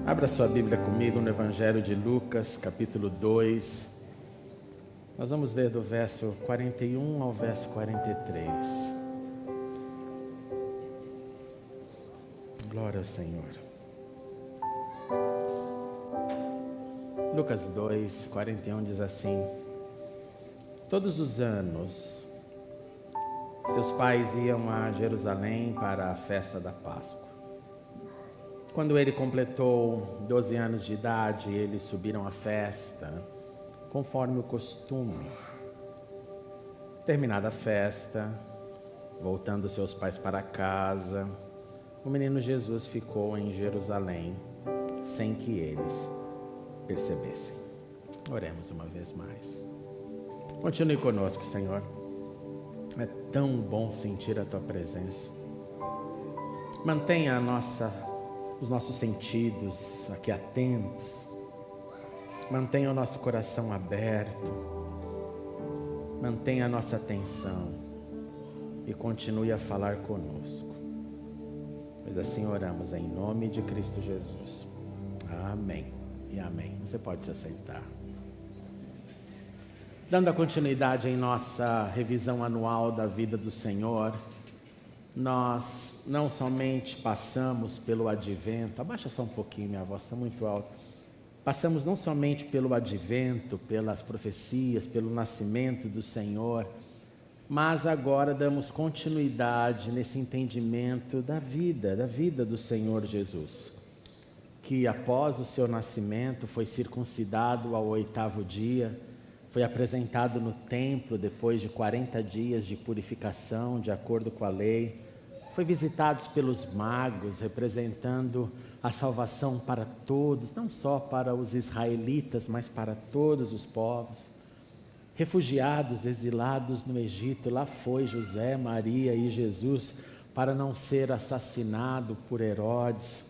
Abra sua Bíblia comigo no Evangelho de Lucas, capítulo 2. Nós vamos ler do verso 41 ao verso 43. Glória ao Senhor. Lucas 2, 41 diz assim: Todos os anos, seus pais iam a Jerusalém para a festa da Páscoa. Quando ele completou 12 anos de idade, eles subiram à festa, conforme o costume. Terminada a festa, voltando seus pais para casa, o menino Jesus ficou em Jerusalém, sem que eles percebessem. Oremos uma vez mais. Continue conosco, Senhor. É tão bom sentir a Tua presença. Mantenha os nossos sentidos aqui atentos. Mantenha o nosso coração aberto. Mantenha a nossa atenção e continue a falar conosco. Pois assim oramos em nome de Cristo Jesus. Amém e amém. Você pode se assentar. Dando a continuidade em nossa revisão anual da vida do Senhor, nós não somente passamos pelo advento, abaixa só um pouquinho, minha voz está muito alta. Passamos não somente pelo advento, pelas profecias, pelo nascimento do Senhor, mas agora damos continuidade nesse entendimento da vida do Senhor Jesus, que após o seu nascimento foi circuncidado ao 8º dia, foi apresentado no templo depois de 40 dias de purificação, de acordo com a lei. Foi visitado pelos magos, representando a salvação para todos, não só para os israelitas, mas para todos os povos. Refugiados, exilados no Egito, lá foi José, Maria e Jesus para não ser assassinado por Herodes.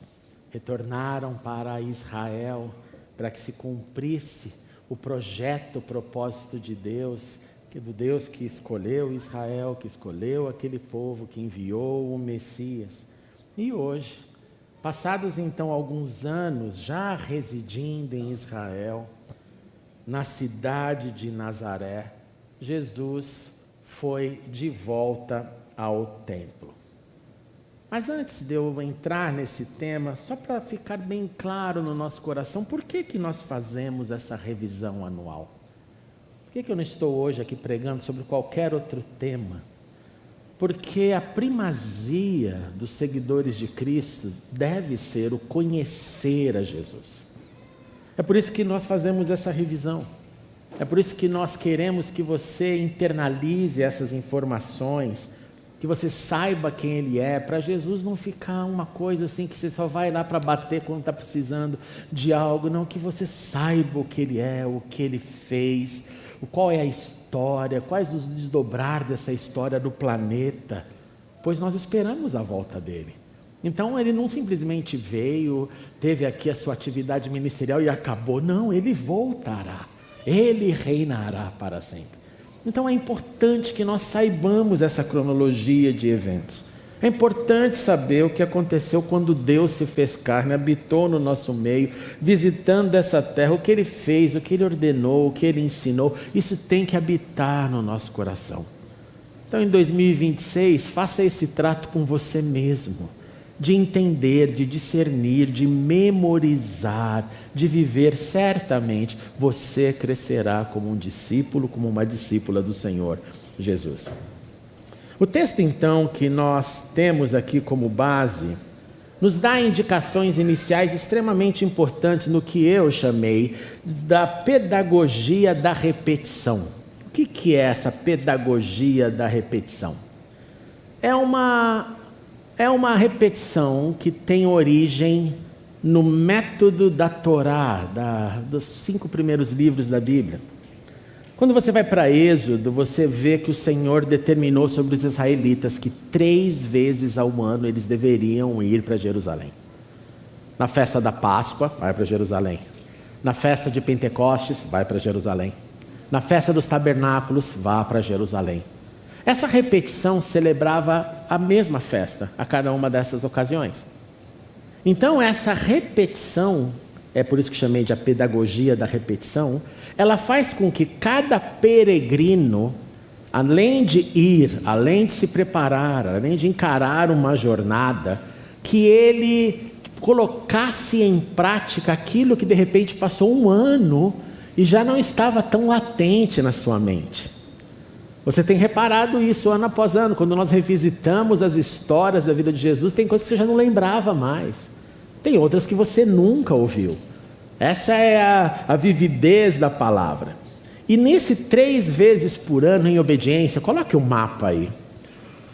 Retornaram para Israel para que se cumprisse o projeto, o propósito de Deus, do Deus que escolheu Israel, que escolheu aquele povo, que enviou o Messias. E hoje, passados então alguns anos, já residindo em Israel, na cidade de Nazaré, Jesus foi de volta ao templo. Mas antes de eu entrar nesse tema, só para ficar bem claro no nosso coração, por que nós fazemos essa revisão anual? Por que eu não estou hoje aqui pregando sobre qualquer outro tema? Porque a primazia dos seguidores de Cristo deve ser o conhecer a Jesus. É por isso que nós fazemos essa revisão. É por isso que nós queremos que você internalize essas informações, que você saiba quem Ele é, para Jesus não ficar uma coisa assim que você só vai lá para bater quando está precisando de algo. Não, que você saiba o que Ele é, o que Ele fez, qual é a história, quais os desdobrar dessa história do planeta, pois nós esperamos a volta dEle. Então Ele não simplesmente veio, teve aqui a sua atividade ministerial e acabou. Não, Ele voltará, Ele reinará para sempre. Então é importante que nós saibamos essa cronologia de eventos. É importante saber o que aconteceu quando Deus se fez carne, habitou no nosso meio, visitando essa terra, o que Ele fez, o que Ele ordenou, o que Ele ensinou. Isso tem que habitar no nosso coração. Então em 2026, faça esse trato com você mesmo, de entender, de discernir, de memorizar, de viver. Certamente você crescerá como um discípulo, como uma discípula do Senhor Jesus. O texto então que nós temos aqui como base nos dá indicações iniciais extremamente importantes no que eu chamei da pedagogia da repetição. O que é essa pedagogia da repetição? É uma repetição que tem origem no método da Torá, dos 5 primeiros livros da Bíblia. Quando você vai para Êxodo, você vê que o Senhor determinou sobre os israelitas que 3 vezes ao ano eles deveriam ir para Jerusalém. Na festa da Páscoa, vai para Jerusalém. Na festa de Pentecostes, vai para Jerusalém. Na festa dos tabernáculos, vá para Jerusalém. Essa repetição celebrava a mesma festa a cada uma dessas ocasiões. Então essa repetição, é por isso que chamei de a pedagogia da repetição, ela faz com que cada peregrino, além de ir, além de se preparar, além de encarar uma jornada, que ele colocasse em prática aquilo que de repente passou um ano e já não estava tão latente na sua mente. Você tem reparado isso ano após ano, quando nós revisitamos as histórias da vida de Jesus, tem coisas que você já não lembrava mais, tem outras que você nunca ouviu. Essa é a vividez da palavra. E nesse 3 vezes por ano em obediência, coloque o mapa aí.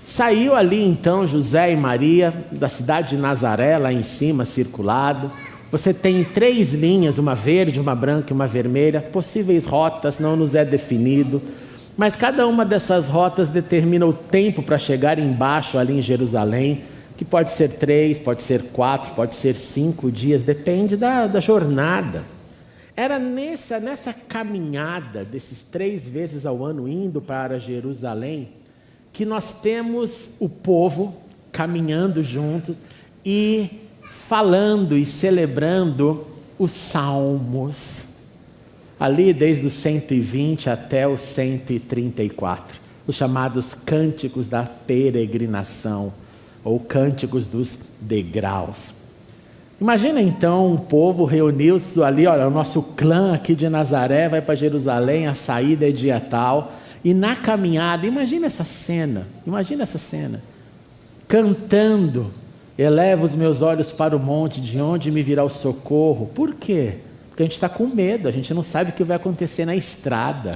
Saiu ali então José e Maria da cidade de Nazaré, lá em cima, circulado. Você tem 3 linhas, uma verde, uma branca e uma vermelha, possíveis rotas, não nos é definido. Mas cada uma dessas rotas determina o tempo para chegar embaixo ali em Jerusalém, que pode ser 3, pode ser 4, pode ser 5 dias, depende da jornada. Era nessa caminhada desses 3 vezes ao ano indo para Jerusalém, que nós temos o povo caminhando juntos e falando e celebrando os salmos. Ali desde o 120 até o 134, os chamados cânticos da peregrinação, ou cânticos dos degraus. Imagina então um povo reuniu-se ali, olha, o nosso clã aqui de Nazaré vai para Jerusalém, a saída é dia tal, e na caminhada, imagina essa cena, cantando, eleva os meus olhos para o monte, de onde me virá o socorro. Por quê? Porque a gente está com medo, a gente não sabe o que vai acontecer na estrada.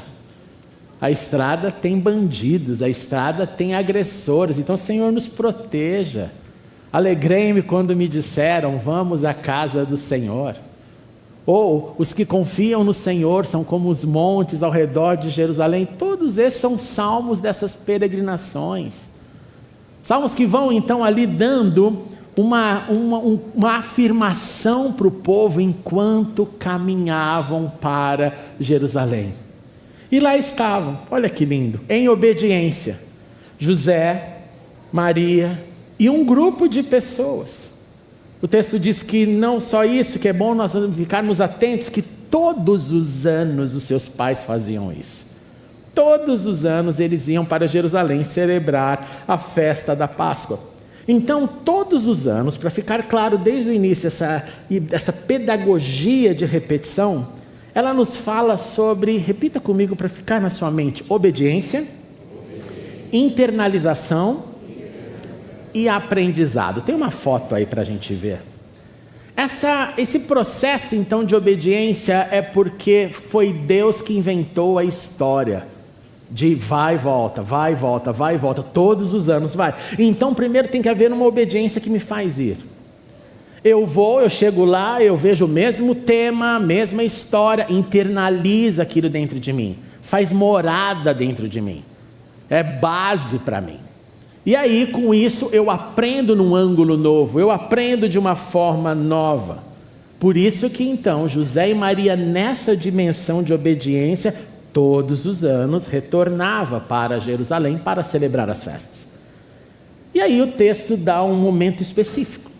A estrada tem bandidos, a estrada tem agressores, então o Senhor nos proteja. Alegrei-me quando me disseram, vamos à casa do Senhor. Ou, os que confiam no Senhor são como os montes ao redor de Jerusalém. Todos esses são salmos dessas peregrinações. Salmos que vão então ali dando uma afirmação para o povo enquanto caminhavam para Jerusalém. E lá estavam, olha que lindo, em obediência, José, Maria e um grupo de pessoas. O texto diz que não só isso, que é bom nós ficarmos atentos, que todos os anos os seus pais faziam isso. Todos os anos eles iam para Jerusalém celebrar a festa da Páscoa. Então, todos os anos, para ficar claro desde o início, essa pedagogia de repetição, ela nos fala sobre, repita comigo para ficar na sua mente, obediência, internalização e aprendizado. Tem uma foto aí para a gente ver. Esse processo então de obediência é porque foi Deus que inventou a história de vai e volta, vai e volta, vai e volta, todos os anos vai. Então primeiro tem que haver uma obediência que me faz ir. Eu chego lá, eu vejo o mesmo tema, a mesma história, internaliza aquilo dentro de mim, faz morada dentro de mim, é base para mim. E aí com isso eu aprendo num ângulo novo, eu aprendo de uma forma nova. Por isso que então José e Maria nessa dimensão de obediência, todos os anos retornava para Jerusalém para celebrar as festas. E aí o texto dá um momento específico,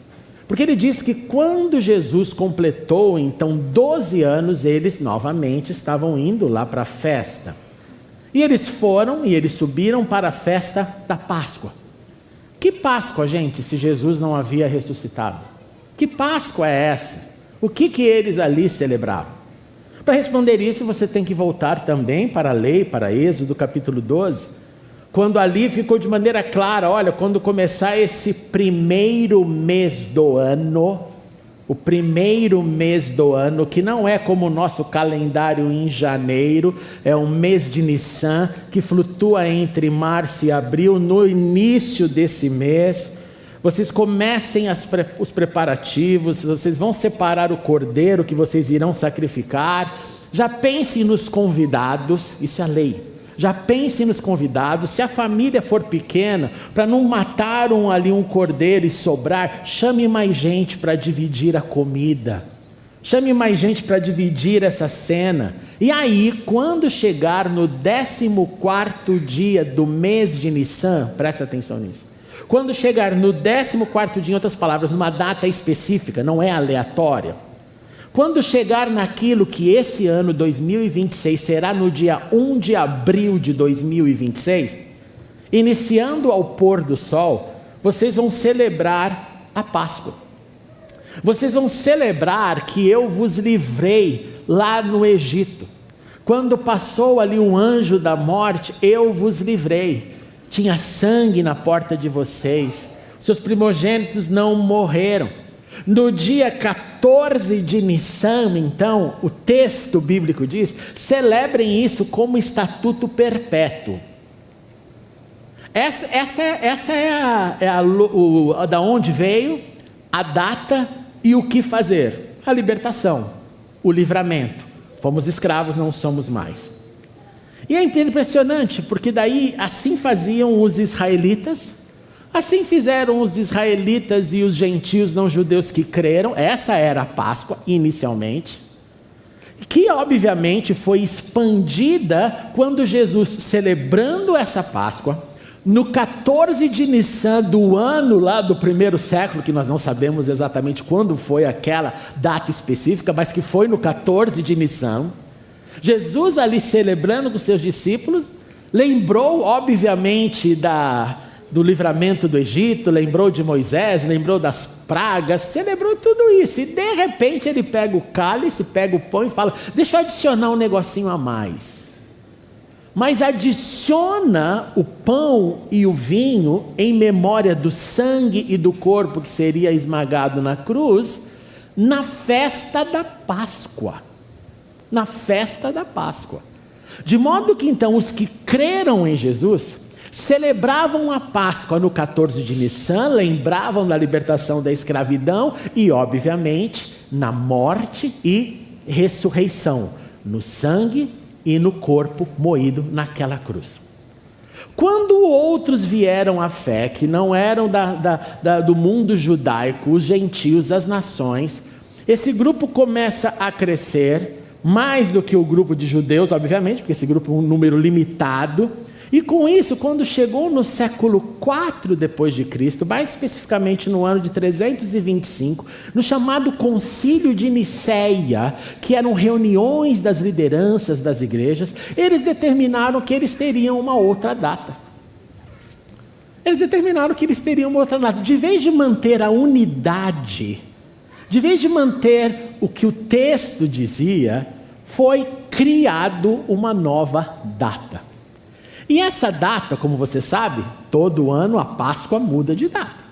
porque ele diz que quando Jesus completou então 12 anos, eles novamente estavam indo lá para a festa. E eles foram e eles subiram para a festa da Páscoa. Que Páscoa, gente, se Jesus não havia ressuscitado? Que Páscoa é essa? O que eles ali celebravam? Para responder isso, você tem que voltar também para a lei, para Êxodo capítulo 12, quando ali ficou de maneira clara, olha, quando começar esse primeiro mês do ano, o primeiro mês do ano, que não é como o nosso calendário em janeiro, é um mês de Nissan, que flutua entre março e abril. No início desse mês, vocês comecem os preparativos, vocês vão separar o cordeiro que vocês irão sacrificar. Já pensem nos convidados, isso é a lei. Já pensem nos convidados, se a família for pequena, para não matar um cordeiro e sobrar, chame mais gente para dividir a comida, chame mais gente para dividir essa cena. E aí, quando chegar no 14º dia do mês de Nissan, preste atenção nisso, Quando chegar no 14º dia, em outras palavras, numa data específica, não é aleatória. Quando chegar naquilo que esse ano 2026 será no dia 1 de abril de 2026, iniciando ao pôr do sol, vocês vão celebrar a Páscoa. Vocês vão celebrar que eu vos livrei lá no Egito. Quando passou ali um anjo da morte, eu vos livrei. Tinha sangue na porta de vocês, seus primogênitos não morreram. No dia 14 de Nissan, então, o texto bíblico diz, celebrem isso como estatuto perpétuo. Essa é da onde veio, a data e o que fazer. A libertação, o livramento. Fomos escravos, não somos mais. E é impressionante, porque daí assim faziam os israelitas, assim fizeram os israelitas e os gentios não judeus que creram. Essa era a Páscoa inicialmente, que obviamente foi expandida quando Jesus, celebrando essa Páscoa, no 14 de Nissan do ano lá do primeiro século, que nós não sabemos exatamente quando foi aquela data específica, mas que foi no 14 de Nissan, Jesus ali celebrando com seus discípulos, lembrou obviamente do livramento do Egito, lembrou de Moisés, lembrou das pragas, celebrou tudo isso, e de repente ele pega o cálice, pega o pão e fala, deixa eu adicionar um negocinho a mais. Mas adiciona o pão e o vinho em memória do sangue e do corpo que seria esmagado na cruz, na festa da Páscoa. Na festa da Páscoa. De modo que então os que creram em Jesus celebravam a Páscoa no 14 de Nissan, lembravam da libertação da escravidão e, obviamente, na morte e ressurreição, no sangue e no corpo moído naquela cruz. Quando outros vieram à fé, que não eram do mundo judaico, os gentios, as nações, esse grupo começa a crescer, mais do que o grupo de judeus, obviamente, porque esse grupo é um número limitado, e com isso, quando chegou no século 4 depois de Cristo, mais especificamente no ano de 325, no chamado Concílio de Niceia, que eram reuniões das lideranças das igrejas, eles determinaram que eles teriam uma outra data. De vez de manter a unidade, de vez de manter o que o texto dizia, foi criado uma nova data. E essa data, como você sabe, todo ano a Páscoa muda de data.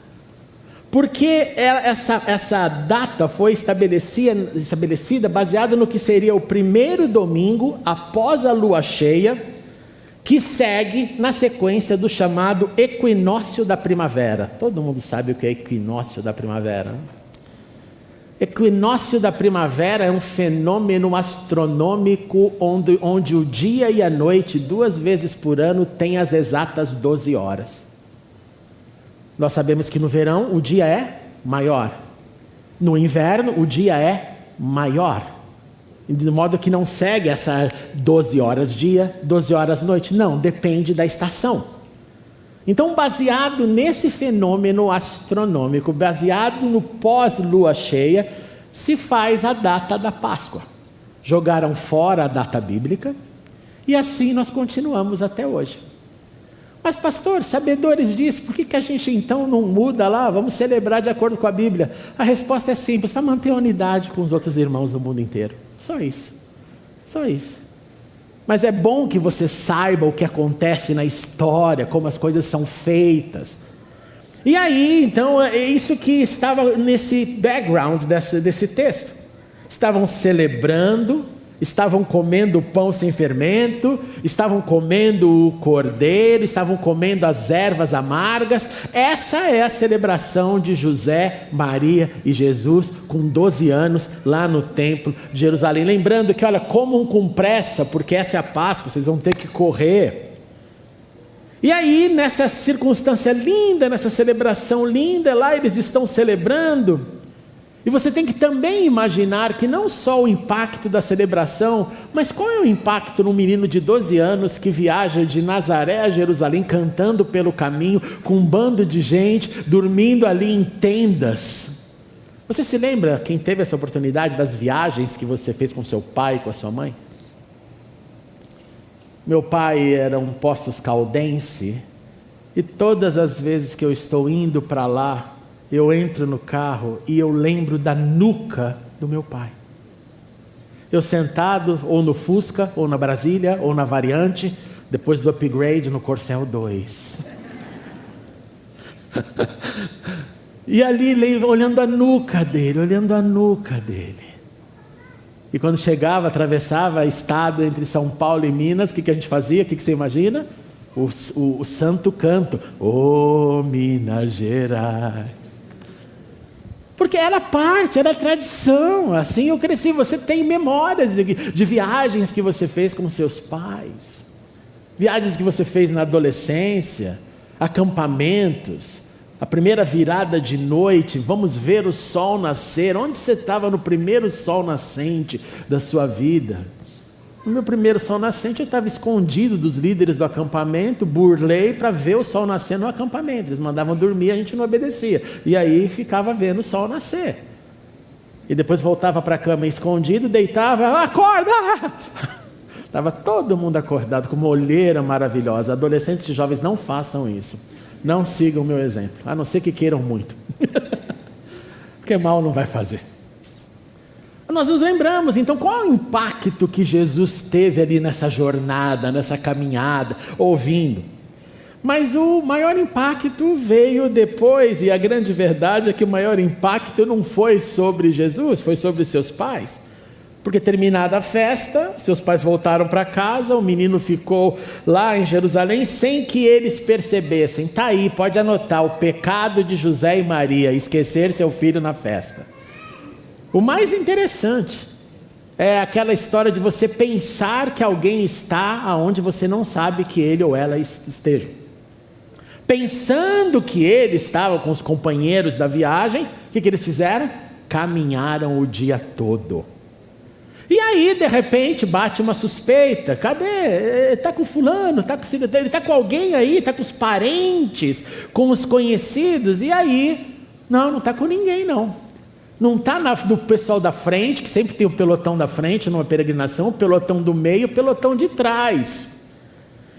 Porque essa data foi estabelecida baseada no que seria o primeiro domingo após a lua cheia, que segue na sequência do chamado equinócio da primavera. Todo mundo sabe o que é equinócio da primavera, né? Equinócio da primavera é um fenômeno astronômico onde o dia e a noite, 2 vezes por ano, tem as exatas 12 horas. Nós sabemos que no verão o dia é maior, no inverno o dia é maior, de modo que não segue essa 12 horas dia, 12 horas noite, não, depende da estação. Então, baseado nesse fenômeno astronômico, baseado no pós-lua cheia, se faz a data da Páscoa. Jogaram fora a data bíblica e assim nós continuamos até hoje. Mas pastor, sabedores disso, por que a gente então não muda lá, vamos celebrar de acordo com a Bíblia? A resposta é simples, para manter a unidade com os outros irmãos do mundo inteiro. Só isso. Mas é bom que você saiba o que acontece na história, como as coisas são feitas. E aí, então, é isso que estava nesse background desse texto. Estavam celebrando, estavam comendo pão sem fermento, estavam comendo o cordeiro, estavam comendo as ervas amargas. Essa é a celebração de José, Maria e Jesus com 12 anos lá no templo de Jerusalém. Lembrando que, olha, comam com pressa, porque essa é a Páscoa, vocês vão ter que correr. E aí, nessa circunstância linda, nessa celebração linda, lá eles estão celebrando. E você tem que também imaginar que não só o impacto da celebração, mas qual é o impacto num menino de 12 anos que viaja de Nazaré a Jerusalém cantando pelo caminho, com um bando de gente, dormindo ali em tendas. Você se lembra, quem teve essa oportunidade, das viagens que você fez com seu pai e com a sua mãe? Meu pai era um Poços Caldense, e todas as vezes que eu estou indo para lá, eu entro no carro e eu lembro da nuca do meu pai. Eu sentado ou no Fusca, ou na Brasília, ou na Variante, depois do upgrade no Corcel 2. E ali olhando a nuca dele. E quando chegava, atravessava estado entre São Paulo e Minas, o que a gente fazia? O que você imagina? O santo canto, ô Minas Gerais. Porque era parte, era tradição, assim eu cresci. Você tem memórias de viagens que você fez com seus pais, viagens que você fez na adolescência, acampamentos, a primeira virada de noite, vamos ver o sol nascer. Onde você estava no primeiro sol nascente da sua vida? No meu primeiro sol nascente eu estava escondido dos líderes do acampamento, burlei para ver o sol nascer no acampamento. Eles mandavam dormir, a gente não obedecia, e aí ficava vendo o sol nascer, e depois voltava para a cama escondido, deitava, acorda! Estava todo mundo acordado, com uma olheira maravilhosa. Adolescentes e jovens, não façam isso, não sigam o meu exemplo, a não ser que queiram muito, porque mal não vai fazer. Nós nos lembramos, então, qual é o impacto que Jesus teve ali nessa jornada, nessa caminhada, ouvindo? Mas o maior impacto veio depois, e a grande verdade é que o maior impacto não foi sobre Jesus, foi sobre seus pais. Porque terminada a festa, seus pais voltaram para casa, o menino ficou lá em Jerusalém sem que eles percebessem. Está aí, pode anotar, o pecado de José e Maria, esquecer seu filho na festa. O mais interessante é aquela história de você pensar que alguém está aonde você não sabe que ele ou ela esteja. Pensando que ele estava com os companheiros da viagem, o que eles fizeram? Caminharam o dia todo. E aí, de repente, bate uma suspeita. Cadê? Está com fulano, está com ele está com alguém aí, está com os parentes, com os conhecidos. E aí, não está com ninguém não. Não está no pessoal da frente, que sempre tem o pelotão da frente numa peregrinação, o pelotão do meio, o pelotão de trás.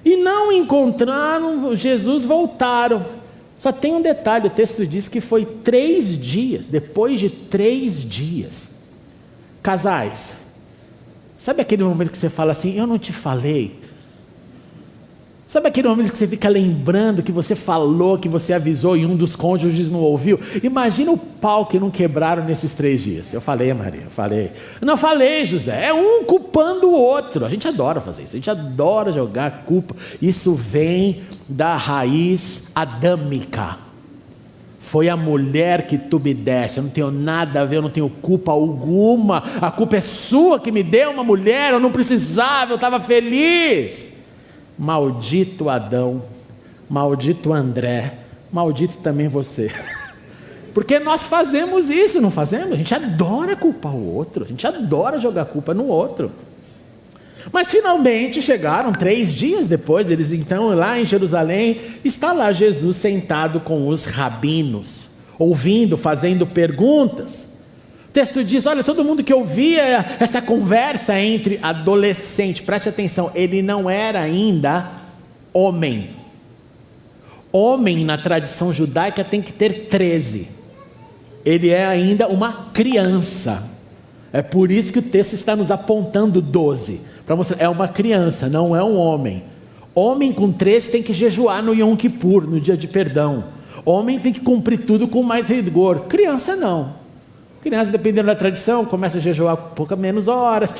E não encontraram Jesus, voltaram. Só tem um detalhe, o texto diz que foi 3 dias, depois de 3 dias. Casais, sabe aquele momento que você fala assim, eu não te falei? Sabe aquele momento que você fica lembrando que você falou, que você avisou e um dos cônjuges não ouviu? Imagina o pau que não quebraram nesses 3 dias. Eu falei, Maria, eu falei. Não falei, José, é um culpando o outro. A gente adora fazer isso, a gente adora jogar culpa. Isso vem da raiz adâmica. Foi a mulher que tu me deste, eu não tenho nada a ver, eu não tenho culpa alguma. A culpa é sua que me deu uma mulher, eu não precisava, eu estava feliz. Maldito Adão, maldito André, maldito também você. Porque nós fazemos isso, não fazemos? A gente adora culpar o outro, a gente adora jogar culpa no outro. Mas finalmente chegaram 3 dias depois, eles então lá em Jerusalém, está lá Jesus sentado com os rabinos, ouvindo, fazendo perguntas. O texto diz, olha, todo mundo que ouvia essa conversa entre adolescente, preste atenção, ele não era ainda homem. Homem na tradição judaica tem que ter 13. Ele é ainda uma criança. É por isso que o texto está nos apontando 12. Para mostrar, é uma criança, não é um homem. Homem com 13 tem que jejuar no Yom Kippur, no dia de perdão. Homem tem que cumprir tudo com mais rigor. Criança não. Criança, dependendo da tradição, começa a jejuar pouco menos horas,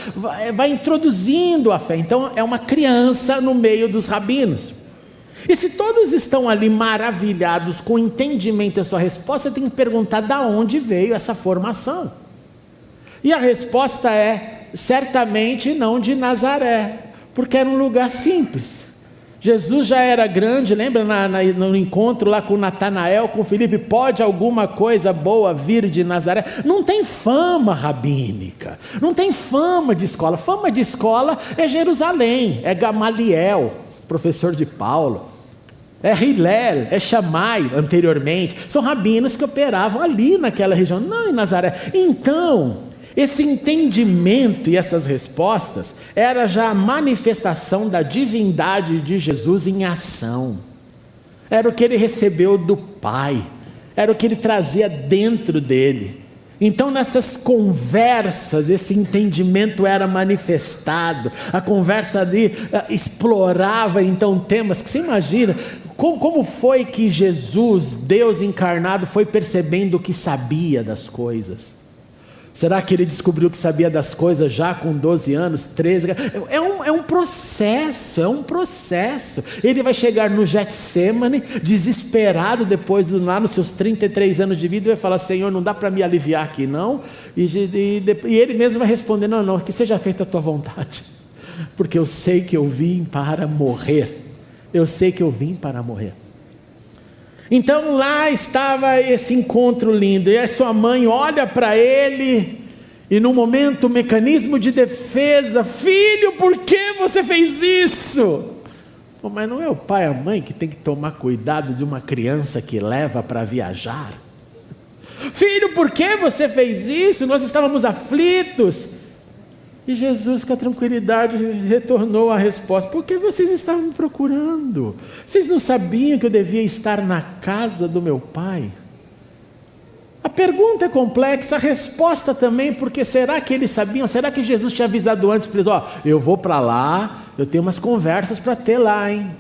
vai introduzindo a fé. Então é uma criança no meio dos rabinos. E se todos estão ali maravilhados com o entendimento da sua resposta, você tem que perguntar de onde veio essa formação. E a resposta é, certamente não de Nazaré, porque era um lugar simples. Jesus já era grande, lembra no encontro lá com Natanael, com Filipe, pode alguma coisa boa vir de Nazaré? Não tem fama rabínica, não tem fama de escola é Jerusalém, é Gamaliel, professor de Paulo, é Hillel, é Shammai anteriormente, são rabinos que operavam ali naquela região, não em Nazaré. Então, esse entendimento e essas respostas era já a manifestação da divindade de Jesus em ação. Era o que ele recebeu do Pai, era o que ele trazia dentro dele. Então nessas conversas, esse entendimento era manifestado, a conversa ali explorava então temas que você imagina, como foi que Jesus, Deus encarnado, foi percebendo que sabia das coisas? Será que ele descobriu que sabia das coisas já com 12 anos, 13? É um processo. Ele vai chegar no Getsemane, desesperado, depois lá nos seus 33 anos de vida, e vai falar: Senhor, não dá para me aliviar aqui não? E ele mesmo vai responder: não, que seja feita a tua vontade, porque eu sei que eu vim para morrer. Então lá estava esse encontro lindo, e a sua mãe olha para ele, e no momento o mecanismo de defesa: filho, por que você fez isso? Mas não é o pai e a mãe que tem que tomar cuidado de uma criança que leva para viajar? Filho, por que você fez isso? Nós estávamos aflitos. E Jesus, com a tranquilidade, retornou a resposta: porque vocês estavam me procurando? Vocês não sabiam que eu devia estar na casa do meu Pai? A pergunta é complexa, a resposta também, porque será que eles sabiam? Será que Jesus tinha avisado antes para eles: eu vou para lá, eu tenho umas conversas para ter lá, hein?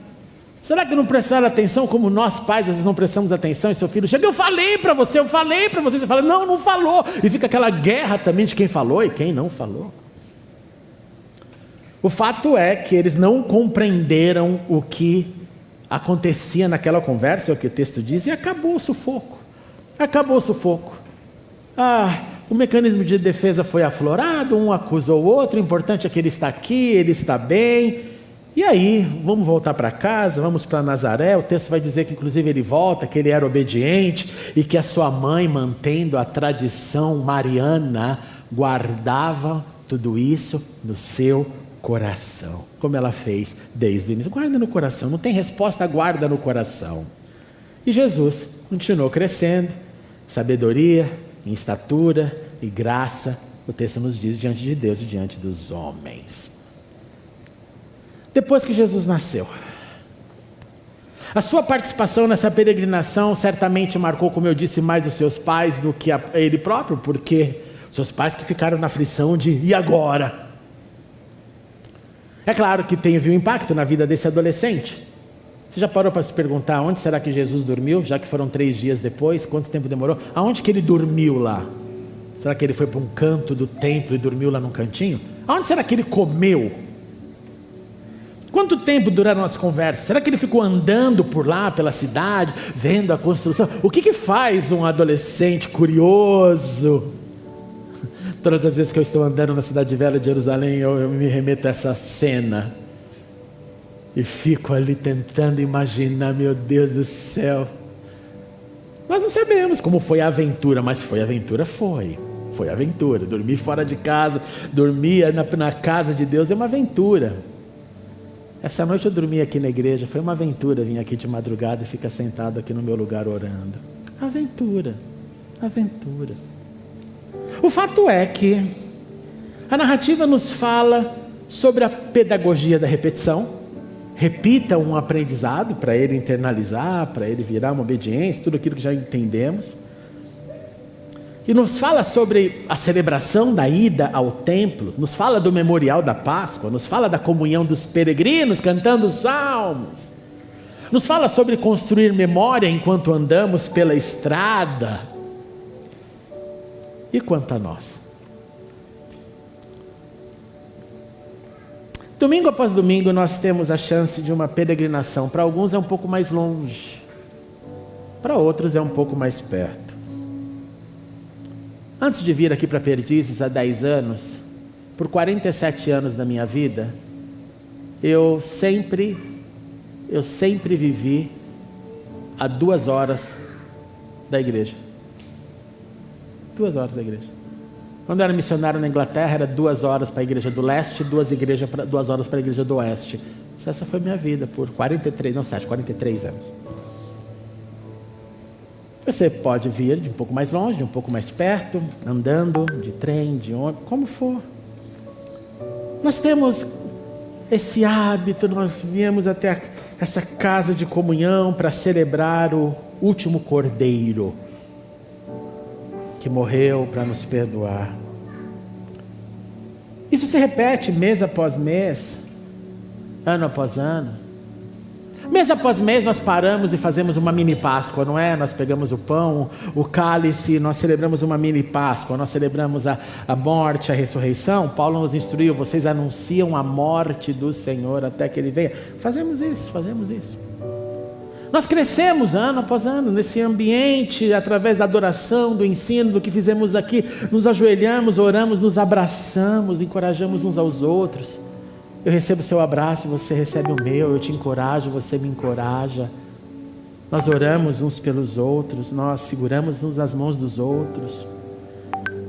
Será que não prestaram atenção como nós pais às vezes não prestamos atenção e seu filho chega: eu falei para você, você fala: não falou, e fica aquela guerra também de quem falou e quem não falou. O fato é que eles não compreenderam o que acontecia naquela conversa, é o que o texto diz, e acabou o sufoco. O mecanismo de defesa foi aflorado, um acusa o outro, o importante é que ele está aqui, ele está bem. E aí, vamos voltar para casa, vamos para Nazaré. O texto vai dizer que inclusive ele volta, que ele era obediente, e que a sua mãe, mantendo a tradição mariana, guardava tudo isso no seu coração, como ela fez desde o início. Guarda no coração, não tem resposta, guarda no coração. E Jesus continuou crescendo, sabedoria, em estatura e graça, o texto nos diz, diante de Deus e diante dos homens. Depois que Jesus nasceu, a sua participação nessa peregrinação certamente marcou, como eu disse, mais os seus pais do que ele próprio, porque seus pais que ficaram na aflição de: e agora? É claro que teve um impacto na vida desse adolescente. Você já parou para se perguntar onde será que Jesus dormiu, já que foram 3 dias depois? Quanto tempo demorou? Aonde que ele dormiu lá? Será que ele foi para um canto do templo e dormiu lá num cantinho? Aonde será que ele comeu? Quanto tempo duraram as conversas? Será que ele ficou andando por lá, pela cidade, vendo a construção? O que faz um adolescente curioso? Todas as vezes que eu estou andando na cidade velha de Jerusalém, eu me remeto a essa cena e fico ali tentando imaginar: meu Deus do céu, nós não sabemos como foi a aventura, mas foi aventura, foi aventura. Dormir fora de casa, dormir na casa de Deus é uma aventura. Essa noite eu dormi aqui na igreja, foi uma aventura vir aqui de madrugada e ficar sentado aqui no meu lugar orando. Aventura. O fato é que a narrativa nos fala sobre a pedagogia da repetição. Repita um aprendizado para ele internalizar, para ele virar uma obediência, tudo aquilo que já entendemos. E nos fala sobre a celebração da ida ao templo, nos fala do memorial da Páscoa, nos fala da comunhão dos peregrinos cantando os salmos, nos fala sobre construir memória enquanto andamos pela estrada. E quanto a nós? Domingo após domingo nós temos a chance de uma peregrinação. Para alguns é um pouco mais longe, para outros é um pouco mais perto. Antes de vir aqui para Perdizes há 10 anos, por 47 anos da minha vida, eu sempre eu sempre vivi a 2 horas da igreja. 2 horas da igreja. Quando eu era missionário na Inglaterra, era 2 horas para a igreja do leste, 2 horas para a igreja do oeste. Essa foi minha vida por 43 anos. Você pode vir de um pouco mais longe, de um pouco mais perto, andando, de trem, de ônibus, como for. Nós temos esse hábito, nós viemos até essa casa de comunhão para celebrar o último cordeiro que morreu para nos perdoar. Isso se repete mês após mês, ano após ano. Mês após mês nós paramos e fazemos uma mini Páscoa, não é? Nós pegamos o pão, o cálice, nós celebramos uma mini Páscoa, nós celebramos a morte, a ressurreição. Paulo nos instruiu, vocês anunciam a morte do Senhor até que Ele venha. Fazemos isso. Nós crescemos ano após ano nesse ambiente, através da adoração, do ensino, do que fizemos aqui. Nos ajoelhamos, oramos, nos abraçamos, encorajamos uns aos outros. Eu recebo o seu abraço, você recebe o meu, eu te encorajo, você me encoraja. Nós oramos uns pelos outros, nós seguramos-nos nas mãos dos outros.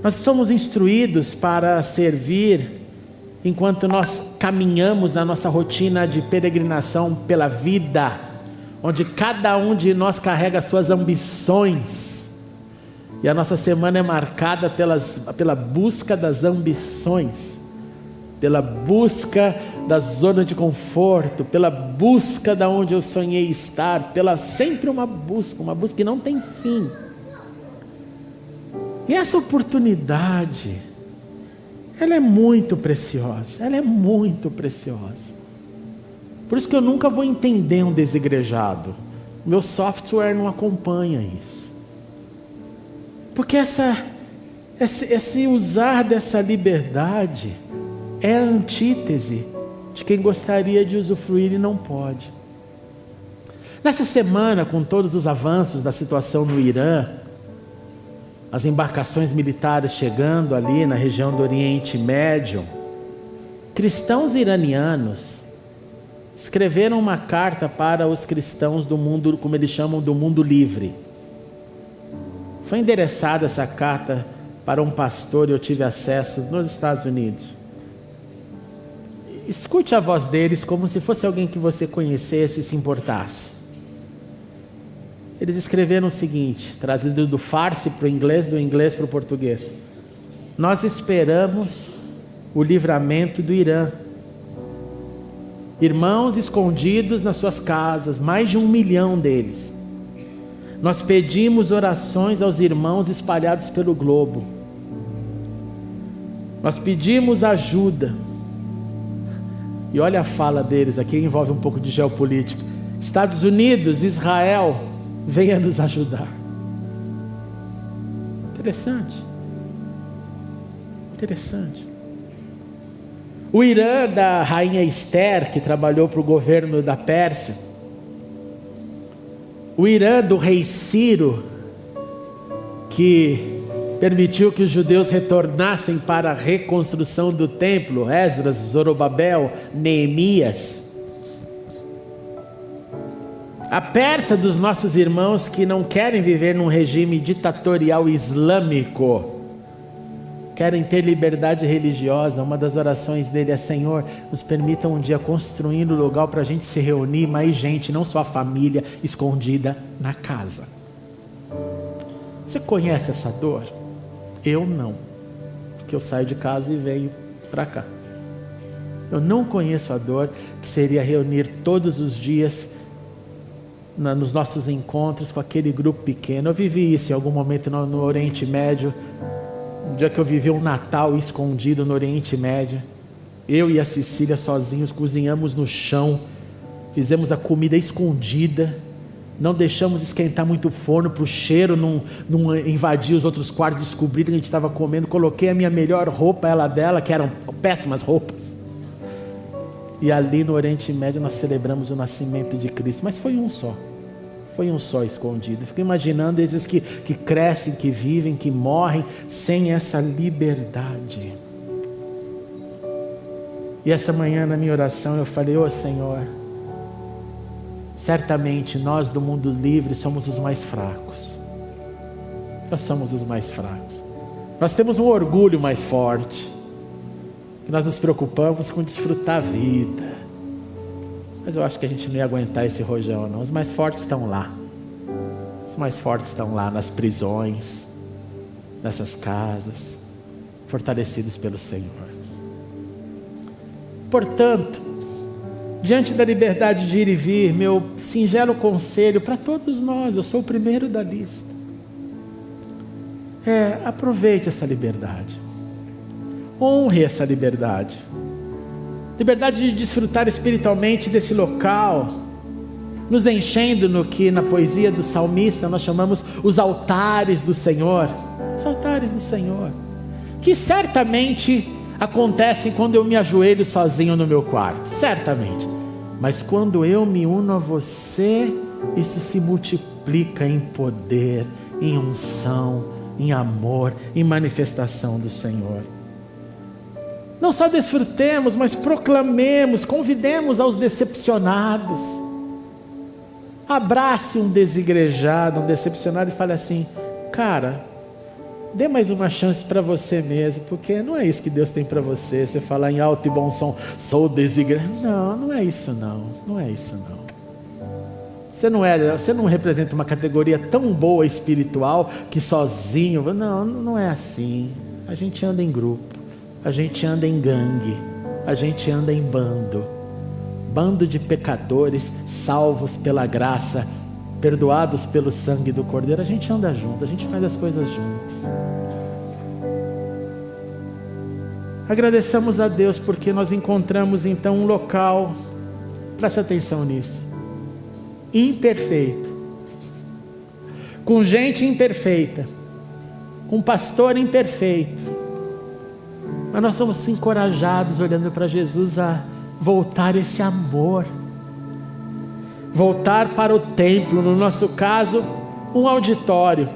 Nós somos instruídos para servir enquanto nós caminhamos na nossa rotina de peregrinação pela vida, onde cada um de nós carrega suas ambições. E a nossa semana é marcada pela busca das ambições, pela busca da zona de conforto, pela busca da onde eu sonhei estar, pela sempre uma busca que não tem fim. E essa oportunidade, ela é muito preciosa, Por isso que eu nunca vou entender um desigrejado. Meu software não acompanha isso. Porque esse usar dessa liberdade é a antítese de quem gostaria de usufruir e não pode. Nessa semana, com todos os avanços da situação no Irã, as embarcações militares chegando ali na região do Oriente Médio, cristãos iranianos escreveram uma carta para os cristãos do mundo, como eles chamam, do mundo livre. Foi endereçada essa carta para um pastor e eu tive acesso nos Estados Unidos. Escute a voz deles como se fosse alguém que você conhecesse e se importasse. Eles escreveram o seguinte, trazido do farsi para o inglês, do inglês para o português: nós esperamos o livramento do Irã. Irmãos escondidos nas suas casas, mais de 1 milhão deles. Nós pedimos orações aos irmãos espalhados pelo globo. Nós pedimos ajuda. E olha a fala deles aqui, envolve um pouco de geopolítica. Estados Unidos, Israel, venha nos ajudar. Interessante. O Irã da rainha Esther, que trabalhou para o governo da Pérsia. O Irã do rei Ciro, que permitiu que os judeus retornassem para a reconstrução do templo. Esdras, Zorobabel, Neemias. A Pérsia dos nossos irmãos que não querem viver num regime ditatorial islâmico, querem ter liberdade religiosa. Uma das orações dele é: Senhor, nos permita um dia construir um lugar para a gente se reunir, mais gente, não só a família escondida na casa. Você conhece essa dor? Eu não, porque eu saio de casa e venho para cá. Eu não conheço a dor que seria reunir todos os dias nos nossos encontros com aquele grupo pequeno. Eu vivi isso em algum momento no Oriente Médio. Um dia que eu vivi um Natal escondido no Oriente Médio, eu e a Cecília sozinhos cozinhamos no chão, fizemos a comida escondida, não deixamos esquentar muito o forno para o cheiro não invadir os outros quartos, descobrir que a gente estava comendo. Coloquei a minha melhor roupa, ela dela, que eram péssimas roupas, e ali no Oriente Médio nós celebramos o nascimento de Cristo. Mas foi um só escondido. Fico imaginando esses que crescem, que vivem, que morrem sem essa liberdade. E essa manhã na minha oração eu falei: Senhor, certamente nós do mundo livre somos os mais fracos. Nós somos os mais fracos. Nós temos um orgulho mais forte. Nós nos preocupamos com desfrutar a vida. Mas eu acho que a gente não ia aguentar esse rojão, não. Os mais fortes estão lá. Os mais fortes estão lá nas prisões, nessas casas, fortalecidos pelo Senhor. Portanto, diante da liberdade de ir e vir, meu singelo conselho para todos nós, eu sou o primeiro da lista, aproveite essa liberdade, honre essa liberdade, liberdade de desfrutar espiritualmente desse local, nos enchendo no que na poesia do salmista nós chamamos os altares do Senhor, os altares do Senhor, que certamente acontecem quando eu me ajoelho sozinho no meu quarto, certamente, mas quando eu me uno a você, isso se multiplica em poder, em unção, em amor, em manifestação do Senhor. Não só desfrutemos, mas proclamemos, convidemos aos decepcionados. Abrace um desigrejado, um decepcionado e fale assim: cara, dê mais uma chance para você mesmo, porque não é isso que Deus tem para você. Você falar em alto e bom som, sou desigrejado. Não é isso não, não é isso não. Você não representa uma categoria tão boa espiritual que sozinho, não é assim. A gente anda em grupo, a gente anda em gangue, a gente anda em bando de pecadores salvos pela graça, perdoados pelo sangue do Cordeiro. A gente anda junto, a gente faz as coisas juntos. Agradeçamos a Deus porque nós encontramos então um local, preste atenção nisso, imperfeito, com gente imperfeita, com pastor imperfeito, mas nós somos encorajados olhando para Jesus a voltar esse amor, voltar para o templo, no nosso caso, um auditório.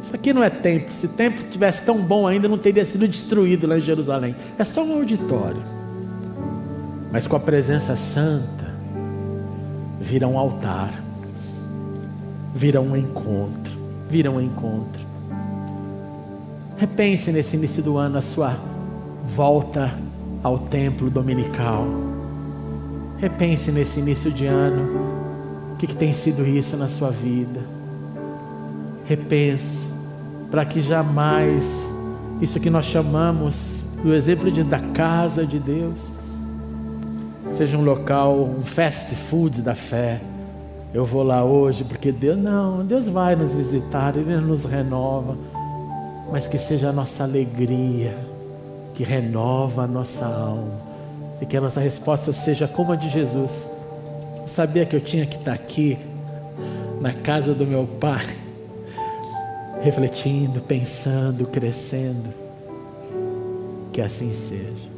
Isso aqui não é templo, se o templo tivesse tão bom ainda não teria sido destruído lá em Jerusalém, é só um auditório, mas com a presença santa, vira um altar, vira um encontro, repense nesse início do ano a sua volta ao templo dominical, repense nesse início de ano, o que tem sido isso na sua vida, repense, para que jamais, isso que nós chamamos do exemplo da casa de Deus, seja um local, um fast food da fé. Eu vou lá hoje porque Deus vai nos visitar, Ele nos renova, mas que seja a nossa alegria, que renova a nossa alma, e que a nossa resposta seja como a de Jesus: eu sabia que eu tinha que estar aqui, na casa do meu Pai, refletindo, pensando, crescendo, que assim seja.